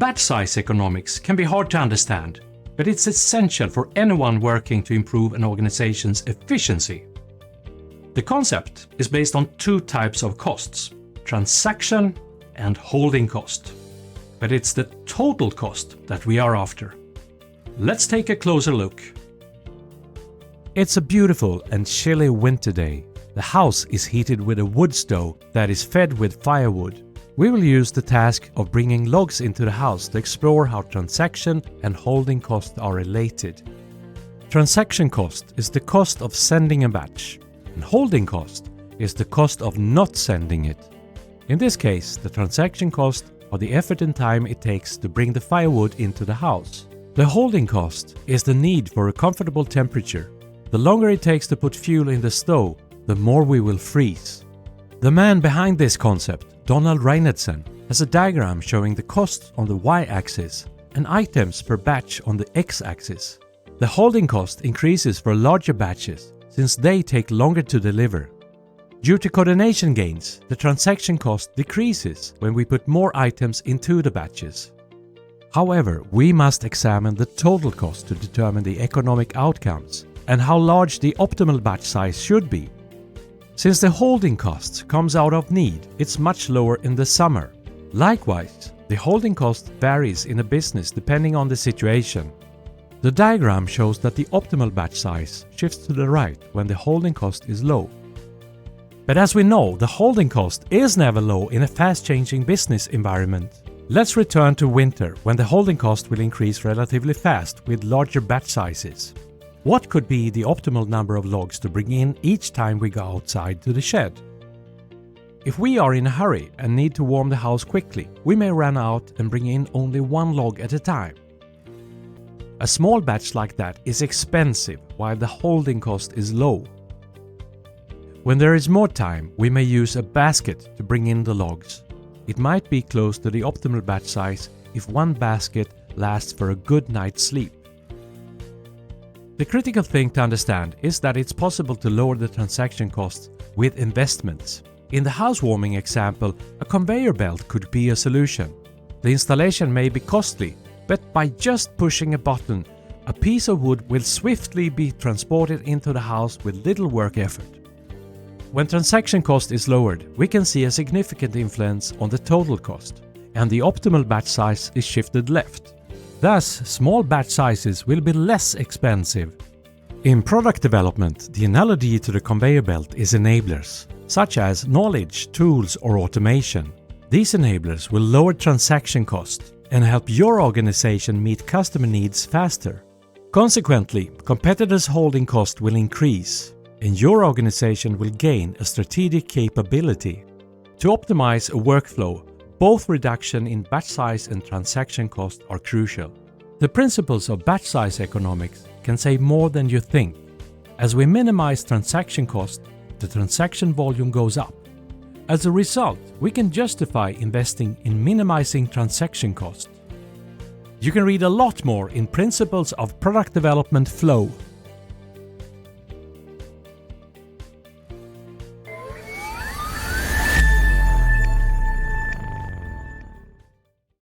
Batch size economics can be hard to understand, but it's essential for anyone working to improve an organization's efficiency. The concept is based on two types of costs: transaction and holding cost. But it's the total cost that we are after. Let's take a closer look. It's a beautiful and chilly winter day. The house is heated with a wood stove that is fed with firewood. We will use the task of bringing logs into the house to explore how transaction and holding costs are related. Transaction cost is the cost of sending a batch, and holding cost is the cost of not sending it. In this case, the transaction cost are the effort and time it takes to bring the firewood into the house. The holding cost is the need for a comfortable temperature. The longer it takes to put fuel in the stove, the more we will freeze. The man behind this concept, Donald Reinertsen, has a diagram showing the cost on the y-axis and items per batch on the x-axis. The holding cost increases for larger batches since they take longer to deliver. Due to coordination gains, the transaction cost decreases when we put more items into the batches. However, we must examine the total cost to determine the economic outcomes and how large the optimal batch size should be. Since the holding cost comes out of need, it's much lower in the summer. Likewise, the holding cost varies in a business depending on the situation. The diagram shows that the optimal batch size shifts to the right when the holding cost is low. But as we know, the holding cost is never low in a fast-changing business environment. Let's return to winter, when the holding cost will increase relatively fast with larger batch sizes. What could be the optimal number of logs to bring in each time we go outside to the shed? If we are in a hurry and need to warm the house quickly, we may run out and bring in only one log at a time. A small batch like that is expensive, while the holding cost is low. When there is more time, we may use a basket to bring in the logs. It might be close to the optimal batch size if one basket lasts for a good night's sleep. The critical thing to understand is that it's possible to lower the transaction costs with investments. In the housewarming example, a conveyor belt could be a solution. The installation may be costly, but by just pushing a button, a piece of wood will swiftly be transported into the house with little work effort. When transaction cost is lowered, we can see a significant influence on the total cost, and the optimal batch size is shifted left. Thus, small batch sizes will be less expensive. In product development, the analogy to the conveyor belt is enablers, such as knowledge, tools, or automation. These enablers will lower transaction cost and help your organization meet customer needs faster. Consequently, competitors' holding cost will increase, and your organization will gain a strategic capability. To optimize a workflow, both reduction in batch size and transaction cost are crucial. The principles of batch size economics can save more than you think. As we minimize transaction cost, the transaction volume goes up. As a result, we can justify investing in minimizing transaction cost. You can read a lot more in Principles of Product Development Flow